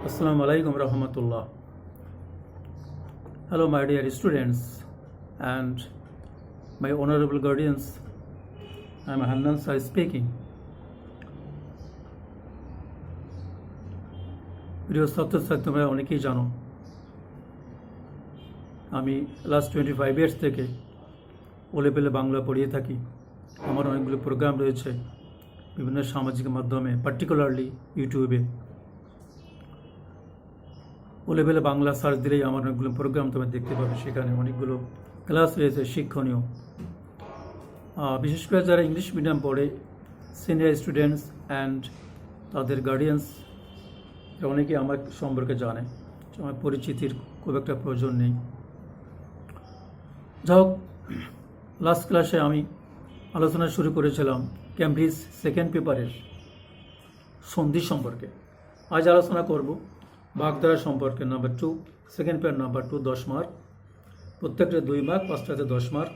Assalamu alaikum rahmatullah. Hello, my dear students and my honorable guardians. I am Hannan Sai speaking. প্রিয় ছাত্রছাত্রী, তোমরা অনেকেই জানো আমি লাস্ট 25 ইয়ার্স থেকে ও লেভেলে বাংলা পড়িয়ে থাকি। আমার অনেকগুলো প্রোগ্রাম রয়েছে বিভিন্ন সামাজিক মাধ্যমে, পার্টিকুলারলি ইউটিউবে। ও লেভেলে বাংলা সার্চ দিলেই আমার অনেকগুলো প্রোগ্রাম তোমরা দেখতে পাবে। সেখানে অনেকগুলো ক্লাস রয়েছে শিক্ষণীয়। বিশেষ করে যারা ইংলিশ মিডিয়াম পড়ে, সিনিয়র স্টুডেন্টস অ্যান্ড তাদের গার্ডিয়ানস, অনেকেই আমার সম্পর্কে জানে। আমার পরিচিতির খুব একটা প্রয়োজন নেই। যাই হোক, লাস্ট ক্লাসে আমি আলোচনা শুরু করেছিলাম ক্যামব্রিজ সেকেন্ড পেপারের সন্ধি সম্পর্কে। আজ আলোচনা করব বাগধারা সম্পর্কে। Number 2, second paper number 2, 10 mark, প্রত্যেকটা 2 মার্ক, 5টাতে 10 মার্ক।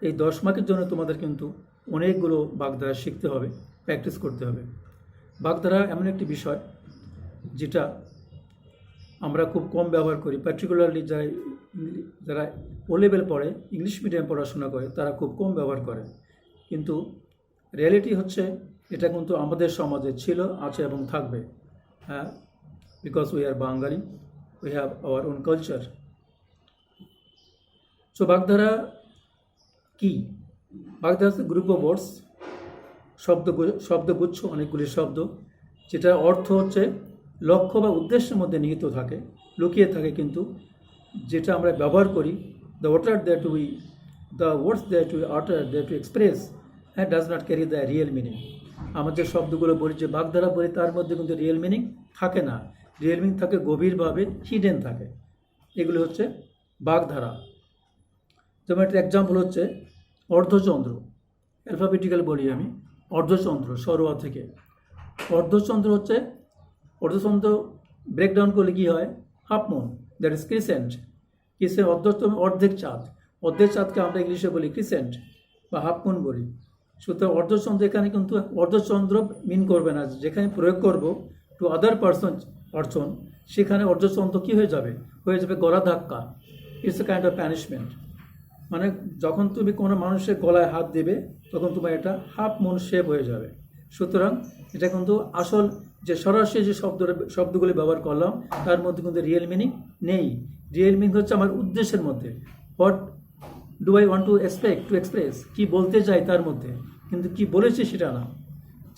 এই 10 মার্কের জন্য তোমাদের কিন্তু অনেকগুলো বাগধারা শিখতে হবে, প্র্যাকটিস করতে হবে। বাগধারা এমন একটি বিষয় যেটা আমরা খুব কম ব্যবহার করি, পার্টিকুলারলি যারা ও লেভেল পড়ে, ইংলিশ মিডিয়াম পড়াশোনা করে, তারা খুব কম ব্যবহার করে। কিন্তু রিয়ালিটি হচ্ছে এটা কিন্তু আমাদের সমাজে ছিল, আছে এবং থাকবে। হ্যাঁ, because we are Bengali, we have our own culture. So বাগধারা কি? বাগধারা হচ্ছে গ্রুপ অফ ওয়ার্ডস, শব্দগুচ্ছ, অনেকগুলি শব্দ, যেটার অর্থ হচ্ছে লক্ষ্য বা উদ্দেশ্যের মধ্যে নিহিত থাকে, লুকিয়ে থাকে, কিন্তু যেটা আমরা ব্যবহার করি, the words that we utter, that we express, and does not carry the real meaning. আমরা যে শব্দগুলো বলি, যে বাগধারা বলি, তার মধ্যে কিন্তু রিয়েল মিনিং থাকে না। রিয়েল মিনিং থাকে গভীরভাবে, হিডেন থাকে। এগুলো হচ্ছে বাগধারা। যেমন একটা এক্সাম্পল হচ্ছে অর্ধচন্দ্র। অ্যালফাবেটিক্যাল বলি আমি, অর্ধচন্দ্র, সরোয়া থেকে। অর্ধচন্দ্র হচ্ছে, অর্ধচন্দ্র ব্রেকডাউন করলে কী হয়? Half moon, that is crescent. অর্ধেক চাঁদ। অর্ধেক চাঁদকে আমরা ইংলিশে বলি ক্রিসেন্ট বা হাফ মুন বলি। সুতরাং অর্ধচন্দ্র এখানে কিন্তু অর্ধচন্দ্র মিন করবে না। যেখানে প্রয়োগ করব টু আদার পারসন, সেখানে অর্ধচন্দ্র কী হয়ে যাবে? গলা ধাক্কা। It's a kind of punishment. মানে যখন তুমি কোনো মানুষের গলায় হাত দেবে, তখন তোমার এটা হাফ মুন শেপ হয়ে যাবে। সুতরাং এটা কিন্তু আসল যে সরাসরি যে শব্দগুলি ব্যবহার করলাম, তার মধ্যে কিন্তু রিয়েল মিনিং নেই। রিয়েল মিনিং হচ্ছে আমার উদ্দেশ্যের মধ্যে। What do I want to express, কী বলতে চাই তার মধ্যে, কিন্তু কি বলেছি সেটা না।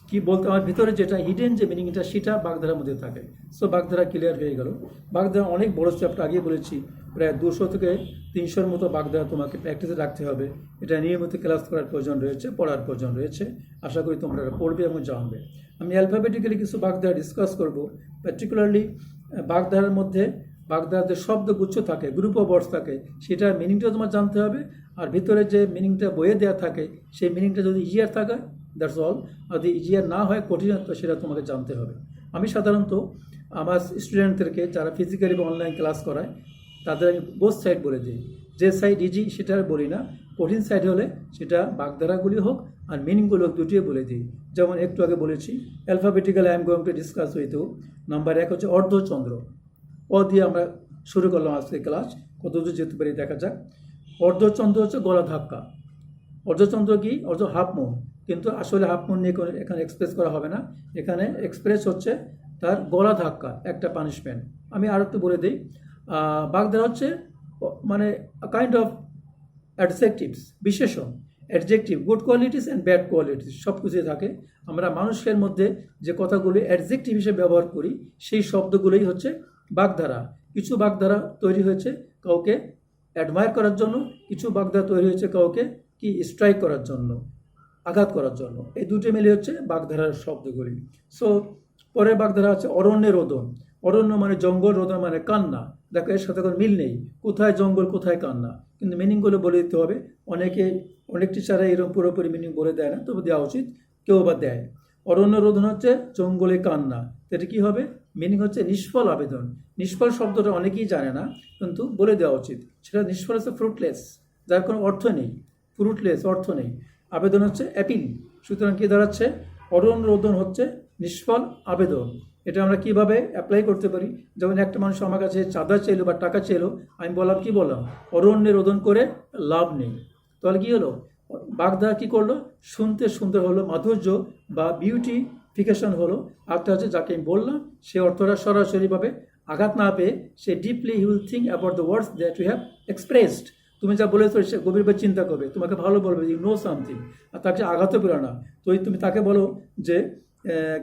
কি বলতে আমার ভিতরে যেটা হিডেন যে মিনিংটা, সেটা বাগধারার মধ্যে থাকে। সো বাগধারা ক্লিয়ার হয়ে গেল। বাগধারা অনেক বড় চ্যাপ্টার, আগে বলেছি প্রায় 200 থেকে 300-র মতো বাগধারা তোমাকে প্র্যাকটিসে রাখতে হবে। এটা নিয়মিত ক্লাস করার প্রয়োজন রয়েছে, পড়ার প্রয়োজন রয়েছে। আশা করি তোমরা পড়বে এবং জানবে। আমি অ্যালফাবেটিক্যালি কিছু বাগধারা ডিসকাস করব। পার্টিকুলারলি বাগধারার মধ্যে বাগধারাতে শব্দগুচ্ছ থাকে, গ্রুপ অফ ওয়ার্ডস থাকে, সেটার মিনিংটা তোমার জানতে হবে। আর ভিতরে যে মিনিংটা বইয়ে দেওয়া থাকে, সেই মিনিংটা যদি ইজিয়ার থাকে, দ্যাটস অল। যদি ইজিয়ার না হয়, কঠিনত্ব, সেটা তোমাকে জানতে হবে। আমি সাধারণত আমার স্টুডেন্টদেরকে যারা ফিজিক্যালি বা অনলাইন ক্লাস করায়, তাদের আমি বোথ সাইড বলে দিই। যে সাইড ইজি সেটা বলি না, কঠিন সাইড হলে সেটা বাগধারাগুলি হোক আর মিনিংগুলো হোক, দুটিও বলে দিই। যেমন একটু আগে বলেছি, alphabetical I am going to discuss with you. Number 1 হচ্ছে অর্ধচন্দ্র। ও দিয়ে আমরা শুরু করলাম আজকে ক্লাস। কতদূর যেতে পারি দেখা যাক। অর্ধচন্দ্র হচ্ছে গলা ধাক্কা। অর্ধচন্দ্র কি? হাফ মুন, কিন্তু আসলে হাফ মুন নিয়ে এখানে এক্সপ্রেস করা হবে না। এখানে এক্সপ্রেস হচ্ছে তার গলা ধাক্কা, একটা পানিশমেন্ট। আমি আর একটু বলে দিই, বাগধারা হচ্ছে মানে কাইন্ড অফ অ্যাডজেক্টিভস, বিশেষণ, adjective, good qualities and bad qualities, সব কিছুই থাকে। আমরা মানুষের মধ্যে যে কথাগুলি অ্যাডজেক্টিভ হিসেবে ব্যবহার করি, সেই শব্দগুলোই হচ্ছে বাগধারা। কিছু বাগধারা তৈরি হয়েছে কাউকে অ্যাডমায়ার করার জন্য, কিছু বাগধারা তৈরি হয়েছে কাউকে কি স্ট্রাইক করার জন্য, আঘাত করার জন্য। এই দুটো মিলে হচ্ছে বাগধারার শব্দগুলি। সো পরের বাগধারা আছে অরণ্যে রোদন। অরণ্য মানে জঙ্গল, রোদন মানে কান্না। দেখো, এর সাথে কোনো মিল নেই। কোথায় জঙ্গল, কোথায় কান্না, কিন্তু মিনিংগুলো বলে দিতে হবে। অনেক টিচাররা এরকম পুরোপুরি মিনিং বলে দেয় না, তবে দেওয়া উচিত, কেউ বা দেয়। অরণ্য রোদন হচ্ছে জঙ্গলে কান্না। এটা কী হবে? মিনিং হচ্ছে নিষ্ফল আবেদন। নিষ্ফল শব্দটা অনেকেই জানে না, কিন্তু বলে দেওয়া উচিত। সেটা নিষ্ফল হচ্ছে ফ্রুটলেস, যার কোনো অর্থ নেই। ফ্রুটলেস, অর্থ নেই। আবেদন হচ্ছে অ্যাপিল। সুতরাং কী দাঁড়াচ্ছে? অরণ্য রোদন হচ্ছে নিষ্ফল আবেদন। এটা আমরা কিভাবে অ্যাপ্লাই করতে পারি? যেমন একটা মানুষ আমার কাছে চাঁদা চাইলো বা টাকা চাইলো, আমি বললাম, কি বললাম, অরণ্যে রোদন করে লাভ নেই। তাহলে কি হলো, বাগধারা কি করলো, শুনতে সুন্দর হলো, মাধুর্য বা বিউটিফিকেশন হলো। আরেকটা হচ্ছে যাকে আমি বললাম সে অর্থটা সরাসরিভাবে আঘাত না পেয়ে সে deeply he will think about the words that you have expressed. তুমি যা বলেছো সে গভীরভাবে চিন্তা করবে, তোমাকে ভালো বলবে, ইউ নো সামথিং, আর তাকে আঘাতও পেলো না। তো তুমি তাকে বলো যে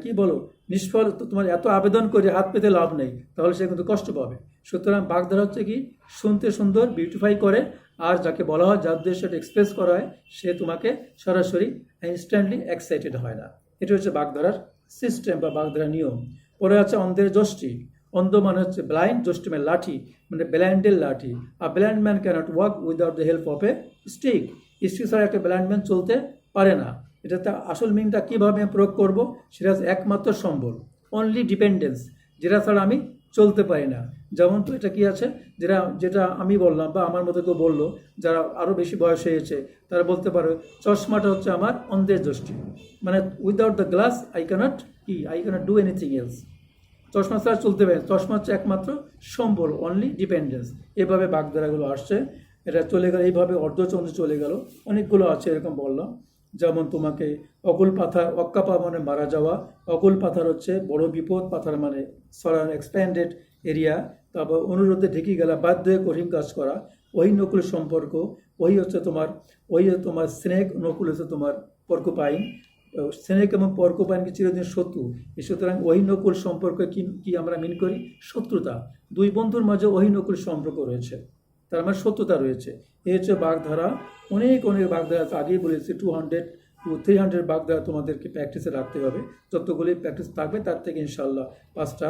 কি বলো, নিষ্ফল, তো তোমার এত আবেদন করে হাত পেতে লাভ নেই, তাহলে সে কিন্তু কষ্ট পাবে। সুতরাং বাগধারা হচ্ছে কি, শুনতে সুন্দর, বিউটিফাই করে, আর যাকে বলা হয়, যার উদ্দেশ্যে সেটা এক্সপ্রেস করা হয়, সে তোমাকে সরাসরি ইনস্ট্যান্টলি এক্সাইটেড হয় না। এটা হচ্ছে বাগধারার সিস্টেম বা বাগধারার নিয়ম। পরে আছে অন্ধের যষ্টি। অন্ধ মানে হচ্ছে ব্লাইন্ড, যষ্টি মানে লাঠি, মানে ব্লাইন্ডের লাঠি। আর blind man cannot walk without the help of a stick. Stick ছাড়া একটা ব্লাইন্ড ম্যান চলতে পারে না। এটাতে আসল মিনিংটা কীভাবে আমি প্রয়োগ করবো, সেটা হচ্ছে একমাত্র সম্বল, অনলি ডিপেন্ডেন্স, যেটা ছাড়া আমি চলতে পারি না। যেমন তো এটা কি আছে, যেটা আমি বললাম বা আমার মতো কেউ বললো, যারা আরও বেশি বয়স হয়েছে তারা বলতে পারে চশমাটা হচ্ছে আমার অন্ধের দৃষ্টি, মানে without the glass I cannot do anything else. চশমা ছাড়া চলতে পারে, চশমা হচ্ছে একমাত্র সম্বল, অনলি ডিপেন্ডেন্স। এভাবে বাগধারাগুলো আসছে, এটা চলে গেল, এইভাবে অর্ধচন্দ্র চলে গেল, অনেকগুলো আছে এরকম বললাম। যেমন তোমাকে অকুল পাথার, অক্কাপা মানে মারা যাওয়া, অকুল পাথার হচ্ছে বড় বিপদ, পাথার মানে সরান এক্সপ্যান্ডেড এরিয়া। তারপর অনুরোধে ঢেকে গেলা, বাধ্য হয়ে কঠিন কাজ করা, ওই নকুল সম্পর্ক, ওই হচ্ছে তোমার স্নেক, নকুল হচ্ছে তোমার পর্কুপাইন। স্নেক এবং পর্কুপাইনকে চিরদিন শত্রু, সুতরাং ওই নকুল সম্পর্কে কি আমরা মিন করি, শত্রুতা। দুই বন্ধুর মাঝে ওই নকুল সম্পর্ক রয়েছে, তার মানে সত্যতা রয়েছে। এই হচ্ছে বাগধারা। অনেক বাগধারা আছে, আগেই বলেছি 200 to 300 বাগধারা তোমাদেরকে প্র্যাকটিসে রাখতে হবে। যতগুলি প্র্যাকটিস থাকবে তার থেকে ইনশাল্লাহ 5টা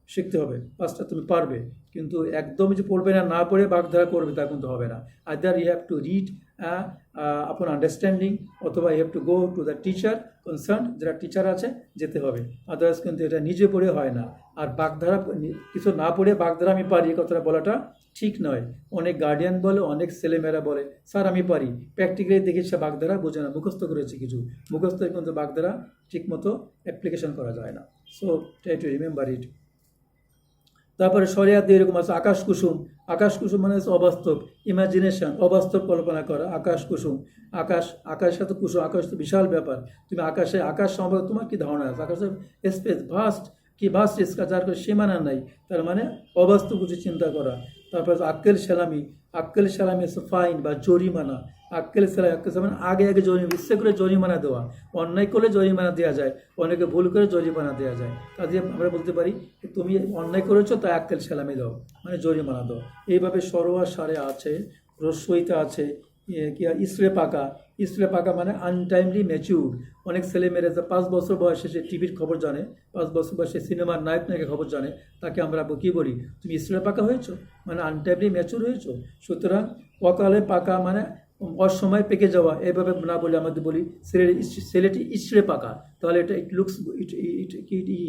শিখতে হবে, 5টা তুমি পারবে। কিন্তু একদম যে পড়বে না পড়ে বাগধারা করবে তা কিন্তু হবে না। Either you have to read upon understanding, অথবা you have to go to the teacher concern, যারা টিচার আছে যেতে হবে, আদারওয়াইজ কিন্তু এটা নিজে পড়ে হয় না। আর বাগধারা কিছু না পড়ে বাগধারা আমি পারি কথাটা বলাটা ঠিক নয়। অনেক গার্ডিয়ান বলে, অনেক ছেলেমেয়েরা বলে, স্যার আমি পারি, প্র্যাকটিক্যালি দেখি সে বাগধারা বোঝে না, মুখস্থ করেছে কিছু, মুখস্থ কিন্তু বাগধারা ঠিকমতো অ্যাপ্লিকেশন করা যায় না। So try to remember it. তারপরে শরিয়াতে এরকম আছে আকাশ কুসুম। আকাশ কুসুম মানে হচ্ছে অবাস্তব, ইমাজিনেশন, অবাস্তব কল্পনা করা, আকাশ কুসুম। আকাশের সাথে কুসুম, আকাশ তো বিশাল ব্যাপার। তুমি আকাশ সম্পর্কে তোমার কি ধারণা আছে? আকাশের স্পেস ভাস্ট, কি ভাস্ট স্কার, যার কোনো সীমানা নাই, তার মানে অবাস্তব কিছু চিন্তা করা। তারপর আক্কেল সেলামি হচ্ছে ফাইন বা জরিমানা। আক্কেল সেলামি আগে জরিমানা, ইচ্ছে করে জরিমানা দেওয়া, অন্যায় করলে জরিমানা দেওয়া যায়, অনেকে ভুল করে জরিমানা দেওয়া যায়। কাজে আমরা বলতে পারি তুমি অন্যায় করেছো, তাই আক্কেল সেলামি দাও, মানে জরিমানা দাও। এইভাবে সরোয়া সারে আছে, রসইতে আছে ইসরে পাকা মানে আনটাইমলি ম্যাচিউর। অনেক ছেলেমেয়েরা 5 বছর বয়সে সে টিভির খবর জানে, 5 বছর বয়সে সিনেমার নায়কের খবর জানে, তাকে আমরা কি বলি, তুমি ইসরে পাকা হয়েছো, মানে আনটাইমলি ম্যাচিউর হয়েছো। সুতরাং অকালে পাকা মানে অসময় পেকে যাওয়া, এভাবে না বলে আমাদের বলি ছেলেটি ইসরে পাকা, তাহলে এটা it looks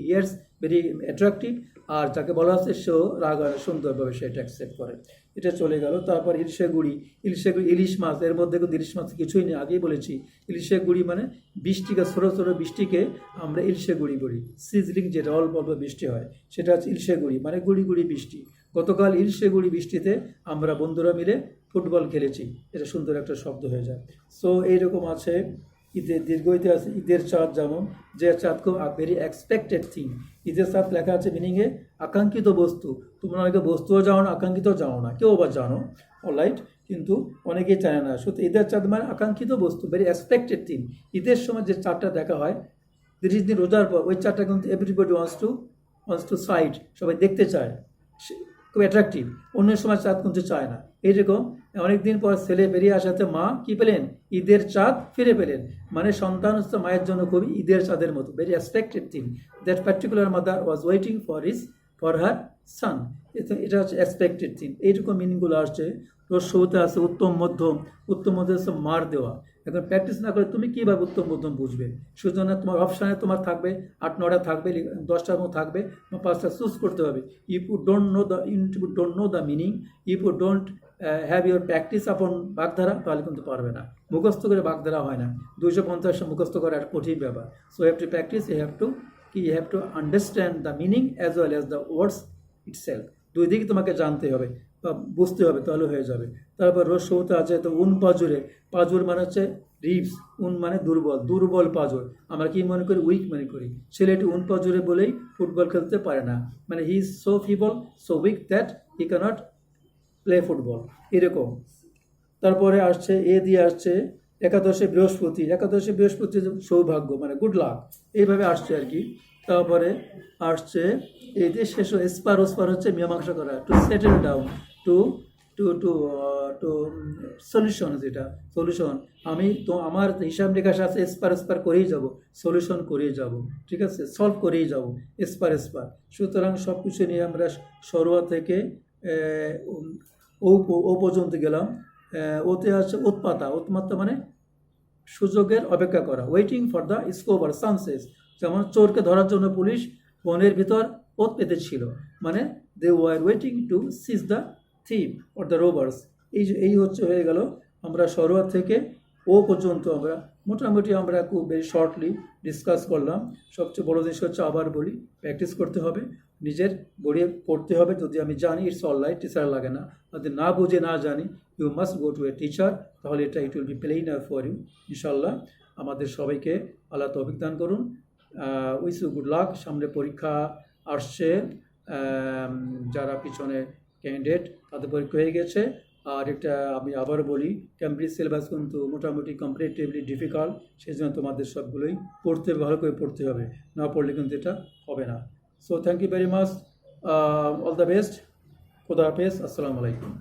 years very attractive, আর যাকে বলা হচ্ছে সেও সুন্দরভাবে সেটা অ্যাকসেপ্ট করে। এটা চলে গেল। তারপর ইলিশে গুড়ি, ইলিশ মাছ, এর মধ্যে কিন্তু ইলিশ মাছ কিছুই নেই, আগেই বলেছি। ইলিশে গুড়ি মানে বৃষ্টিকে, ছোটো ছোটো বৃষ্টিকে আমরা ইলিশে গুড়ি বলি। সিজলিং যেটা অল্প অল্প বৃষ্টি হয় সেটা হচ্ছে ইলিশে গুড়ি, মানে গুড়ি বৃষ্টি। গতকাল ইলিশে গুড়ি বৃষ্টিতে আমরা বন্ধুরা মিলে ফুটবল খেলেছি, এটা সুন্দর একটা শব্দ হয়ে যায়। সো এইরকম আছে। দীর্ঘইতে আছে ঈদের চাঁদ, যেমন যে চাঁদ খুব ভেরি এক্সপেক্টেড থিং। ঈদের চাঁদ লেখা আছে মিনিংয়ে আকাঙ্ক্ষিত বস্তু। তোমরা অনেকে বস্তুও জানো না, আকাঙ্ক্ষিতও জানো না, কেউ বা জানো অলরাইট, কিন্তু অনেকেই জানে না। সত্যি ঈদের চাঁদ মানে আকাঙ্ক্ষিত বস্তু, ভেরি এক্সপেক্টেড থিং। ঈদের সময় যে চাঁদটা দেখা হয় 30 দিন রোজার পর, ওই চাঁদটা কিন্তু এভরিবডি ওয়ান্টস টু সাইড, সবাই দেখতে চায়, খুব অ্যাট্রাকটিভ। অন্য সময় চাঁদ কিন্তু চায় না। এইরকম অনেকদিন পর ছেলে বেরিয়ে আসাতে মা কি পেলেন, ঈদের চাঁদ ফিরে পেলেন, মানে সন্তান হচ্ছে মায়ের জন্য খুবই ঈদের চাঁদের মতো, very expected thing. That particular mother was waiting for her son. এটা হচ্ছে এক্সপেক্টেড থিং। এইরকম মিনিংগুলো আসছে। রস্যতে আছে উত্তম মধ্যম হচ্ছে মার দেওয়া। এখন প্র্যাকটিস না করে তুমি কীভাবে উত্তম মধ্যম বুঝবে? সুতরাং তোমার অপশানে তোমার থাকবে 8-9টা থাকবে, 10টার মতো থাকবে, 5টা চুজ করতে হবে। If you don't know the meaning, if you don't have your practice upon বাগধারা, তাহলে কিন্তু পারবে না। মুখস্থ করে বাগধারা হয় না, 250 মুখস্থ করা একটা কঠিন ব্যাপার। So have to practice, you have to কি you have to understand the meaning as well as the words itself. দুই দিকে তোমাকে জানতে হবে বা বুঝতে হবে, তাহলে হয়ে যাবে। তারপর রস্যতে আছে তো উন পাজুরে, পাজুর মানে হচ্ছে রিবস, উন মানে দুর্বল, দুর্বল পাজর। আমরা কি মনে করি? উইক মনে করি। ছেলেটি উন পাজুরে বলেই ফুটবল খেলতে পারে না, মানে he is so feeble, so weak that he cannot play football, এরকম। তারপরে আসছে এ দিয়ে আসছে একাদশে বৃহস্পতি, একাদশে বৃহস্পতি সৌভাগ্য মানে গুড লাক, এইভাবে আসছে আর কি। তারপরে আসছে এই যে শেষ এসপার, ওসপার হচ্ছে মীমাংসা করা, to settle down, to to to to solution, যেটা সলিউশন। আমি তো আমার হিসাব নিকাশ আছে, এসপার এসপার করেই যাব, সলিউশন করেই যাব, ঠিক আছে, সলভ করেই যাব, এসপার এসপার। সুতরাং সব কিছু নিয়ে আমরা সরোয়া থেকে ও পর্যন্ত গেলাম। ওতে আছে উৎপাতা, উৎমাত্তা মানে সুযোগের অপেক্ষা করা, ওয়েটিং ফর দ্য স্কোপ আর চান্সেস। যেমন চোরকে ধরার জন্য পুলিশ বনের ভিতর ওত পেতেছিল, মানে they were waiting to seize the thief or the robbers. এই হচ্ছে হয়ে গেল আমরা সরোয়ার থেকে ও পর্যন্ত আমরা মোটামুটি আমরা খুব বেশি শর্টলি ডিসকাস করলাম। সবচেয়ে বড় জিনিস হচ্ছে, আবার বলি, প্র্যাকটিস করতে হবে, নিজের গড়িয়ে পড়তে হবে। যদি আমি জানি ইটস অল রাইট, টিচার লাগে না। যদি না বুঝে না জানি, you must go to a teacher, তাহলে এটা it will be plainer for you ইনশাল্লাহ। আমাদের সবাইকে আল্লাহ তৌফিক দান করুন। Wish you good luck. সামনে পরীক্ষা আসছে, যারা পিছনে ক্যান্ডিডেট তাদের পরীক্ষা হয়ে গেছে। আর এটা আমি আবার বলি, ক্যামব্রিজ সিলেবাস কিন্তু মোটামুটি কম্পারেটিভলি ডিফিকাল্ট, সেই জন্য তোমাদের সবগুলোই পড়তে হবে, ভালো করে পড়তে হবে, না পড়লে কিন্তু এটা হবে না। So thank you very much, all the best, খুদা হাফেজ, আসসালামু আলাইকুম।